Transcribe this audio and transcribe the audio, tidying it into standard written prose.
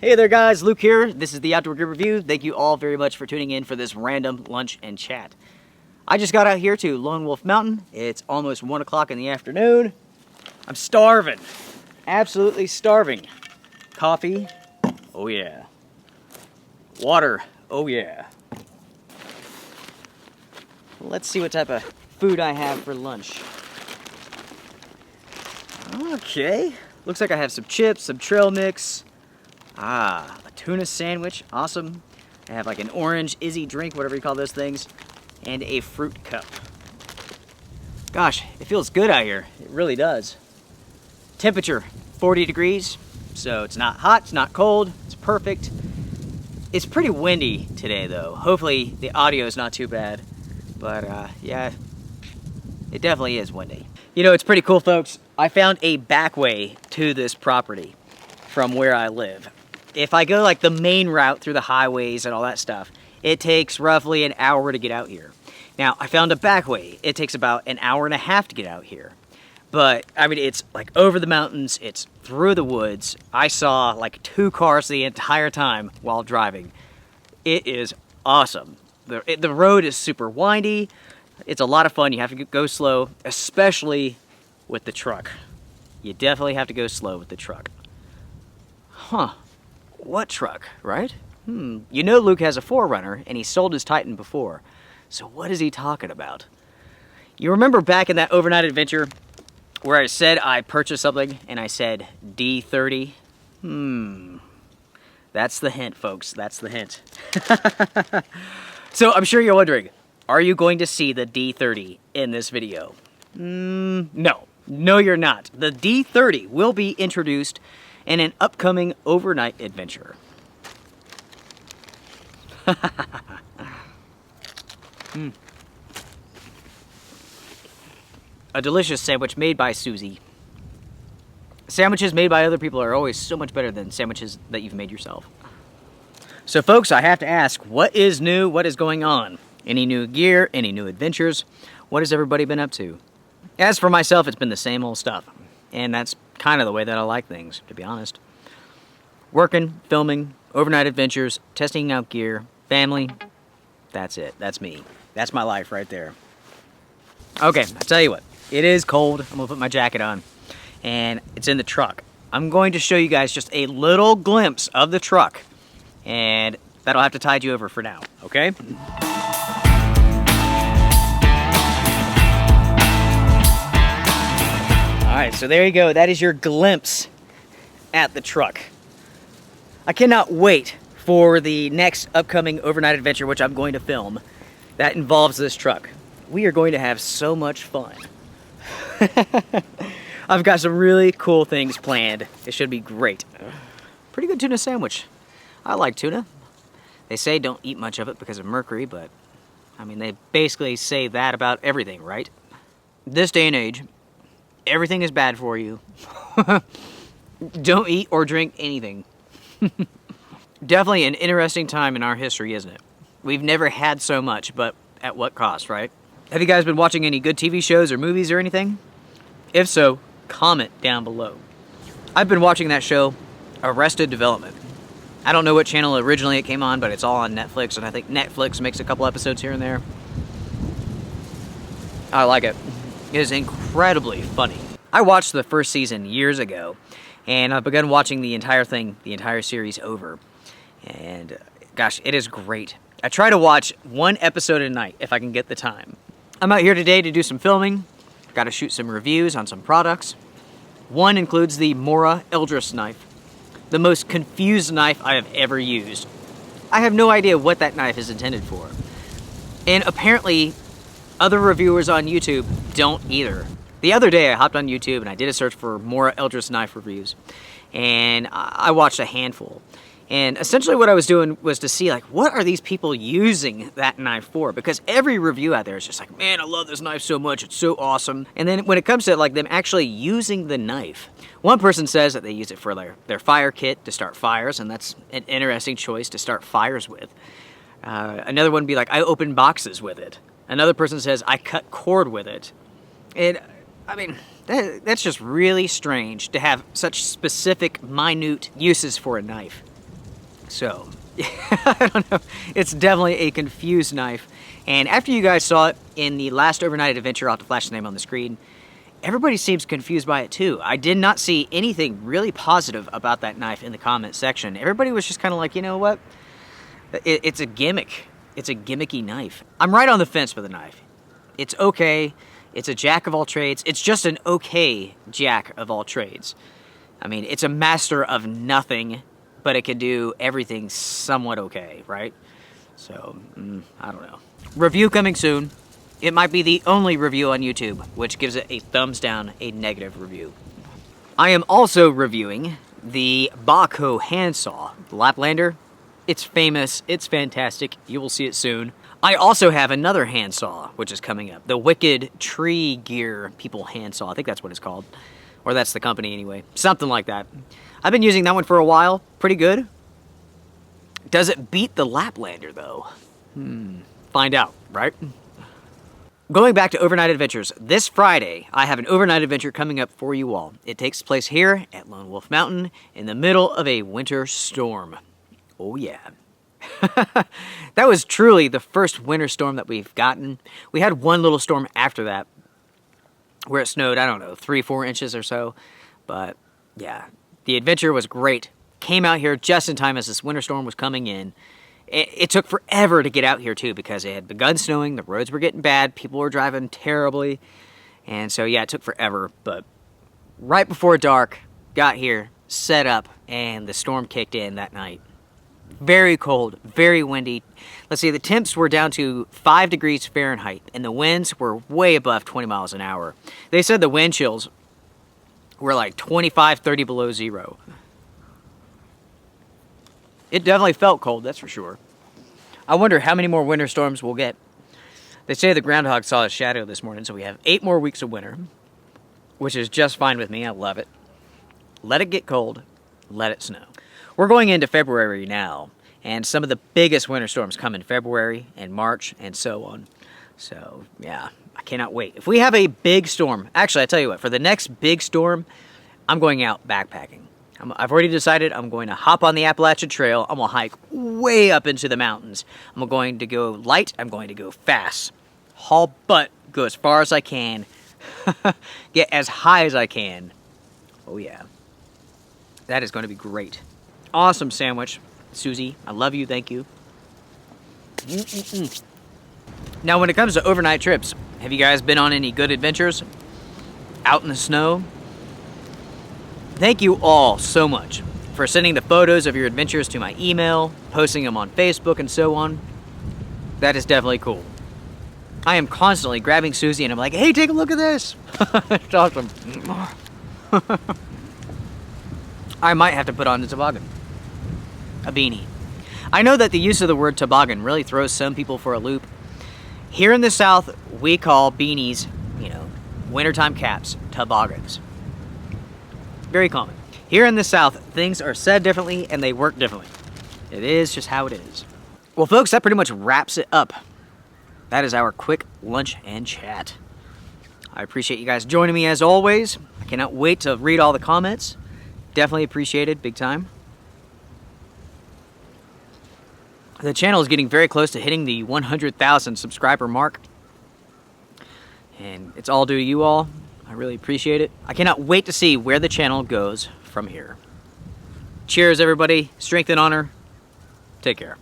Hey there guys, Luke here. This is the Outdoor Gear Review. Thank you all very much for tuning in for this random lunch and chat. I just got out here to Lone Wolf Mountain. It's almost 1 o'clock in the afternoon. I'm starving. Absolutely starving. Coffee, oh yeah. Water, oh yeah. Let's see what type of food I have for lunch. Okay, looks like I have some chips, some trail mix. A tuna sandwich, awesome. I have like an orange Izzy drink, whatever you call those things, and a fruit cup. Gosh, it feels good out here. It really does. Temperature, 40 degrees, so it's not hot, it's not cold, it's perfect. It's pretty windy today though. Hopefully the audio is not too bad, but yeah, it definitely is windy. You know, it's pretty cool, folks. I found a back way to this property from where I live. If I go like the main route through the highways and all that stuff, it takes roughly an hour to get out here. Now, I found a back way. It takes about an hour and a half to get out here. But, I mean, it's like over the mountains, it's through the woods. I saw like 2 cars the entire time while driving. It is awesome. The road is super windy. It's a lot of fun. You have to go slow, especially with the truck. You definitely have to go slow with the truck. Huh. What truck, right? You know Luke has a 4Runner, and he sold his Titan before. So what is he talking about? You remember back in that overnight adventure where I said I purchased something, and I said D30? That's the hint, folks. That's the hint. So I'm sure you're wondering, are you going to see the D30 in this video? No. No, you're not. The D30 will be introduced in an upcoming overnight adventure. A delicious sandwich made by Susie. Sandwiches made by other people are always so much better than sandwiches that you've made yourself. So folks, I have to ask, what is new? What is going on? Any new gear? Any new adventures? What has everybody been up to? As for myself, it's been the same old stuff. And that's kind of the way that I like things, to be honest. Working, filming, overnight adventures, testing out gear, family. That's it. That's me. That's my life right there. Okay, I tell you what. It is cold. I'm going to put my jacket on. And it's in the truck. I'm going to show you guys just a little glimpse of the truck. And that'll have to tide you over for now, okay? Alright, so there you go. That is your glimpse at the truck. I cannot wait for the next upcoming overnight adventure, which I'm going to film, that involves this truck. We are going to have so much fun. I've got some really cool things planned. It should be great. Pretty good tuna sandwich. I like tuna. They say don't eat much of it because of mercury, but I mean, they basically say that about everything, right? This day and age, everything is bad for you. Don't eat or drink anything. Definitely an interesting time in our history, isn't it? We've never had so much, but at what cost, right? Have you guys been watching any good TV shows or movies or anything? If so, comment down below. I've been watching that show, Arrested Development. I don't know what channel originally it came on, but it's all on Netflix, and I think Netflix makes a couple episodes here and there. I like it. It is incredibly funny. I watched the first season years ago, and I've begun watching the entire thing, the entire series over. And gosh, it is great. I try to watch 1 episode a night if I can get the time. I'm out here today to do some filming. Got to shoot some reviews on some products. One includes the Mora Eldris knife, the most confused knife I have ever used. I have no idea what that knife is intended for. And apparently, other reviewers on YouTube don't either. The other day I hopped on YouTube and I did a search for Mora Eldris knife reviews, and I watched a handful. And essentially what I was doing was to see, like, what are these people using that knife for? Because every review out there is just like, man, I love this knife so much, it's so awesome. And then when it comes to, like, them actually using the knife, one person says that they use it for their fire kit to start fires, and that's an interesting choice to start fires with. Another one would be like, I open boxes with it. Another person says, I cut cord with it. And, I mean, that's just really strange to have such specific, minute uses for a knife. So, I don't know. It's definitely a confused knife. And after you guys saw it in the last overnight adventure, I'll have to flash the name on the screen, everybody seems confused by it too. I did not see anything really positive about that knife in the comment section. Everybody was just kind of like, you know what? It's a gimmick. It's a gimmicky knife. I'm right on the fence with the knife. It's okay. It's a jack of all trades. It's just an okay jack of all trades. I mean, it's a master of nothing, but it can do everything somewhat okay, right? So, I don't know. Review coming soon. It might be the only review on YouTube, which gives it a thumbs down, a negative review. I am also reviewing the Baco handsaw, Laplander. It's famous, it's fantastic, you will see it soon. I also have another handsaw, which is coming up. The Wicked Tree Gear People handsaw, I think that's what it's called. Or that's the company anyway, something like that. I've been using that one for a while, pretty good. Does it beat the Laplander though? Find out, right? Going back to overnight adventures, this Friday, I have an overnight adventure coming up for you all. It takes place here at Lone Wolf Mountain in the middle of a winter storm. Oh yeah. That was truly the first winter storm that we've gotten. We had one little storm after that where it snowed, I don't know, 3-4 inches or so. But yeah, the adventure was great. Came out here just in time as this winter storm was coming in. It took forever to get out here too because it had begun snowing, the roads were getting bad, people were driving terribly. And so yeah, it took forever, but right before dark, got here, set up, and the storm kicked in that night. Very cold, very windy. Let's see, the temps were down to 5 degrees Fahrenheit, and the winds were way above 20 miles an hour. They said the wind chills were like 25, 30 below zero. It definitely felt cold, that's for sure. I wonder how many more winter storms we'll get. They say the groundhog saw a shadow this morning, so we have 8 more weeks of winter, which is just fine with me. I love it. Let it get cold, let it snow. We're going into February now, and some of the biggest winter storms come in February and March and so on. So, yeah, I cannot wait. If we have a big storm, actually, I tell you what, for the next big storm, I'm going out backpacking. I've already decided I'm going to hop on the Appalachian Trail. I'm going to hike way up into the mountains. I'm going to go light. I'm going to go fast. Haul butt. Go as far as I can. Get as high as I can. Oh, yeah. That is going to be great. Awesome sandwich. Susie, I love you. Thank you. Now, when it comes to overnight trips, have you guys been on any good adventures? Out in the snow? Thank you all so much for sending the photos of your adventures to my email, posting them on Facebook, and so on. That is definitely cool. I am constantly grabbing Susie and I'm like, hey, take a look at this. It's awesome. I might have to put on a toboggan. A beanie. I know that the use of the word toboggan really throws some people for a loop. Here in the South, we call beanies, wintertime caps, toboggans. Very common. Here in the South, things are said differently and they work differently. It is just how it is. Well, folks, that pretty much wraps it up. That is our quick lunch and chat. I appreciate you guys joining me as always. I cannot wait to read all the comments. Definitely appreciated, big time. The channel is getting very close to hitting the 100,000 subscriber mark. And it's all due to you all. I really appreciate it. I cannot wait to see where the channel goes from here. Cheers, everybody. Strength and honor. Take care.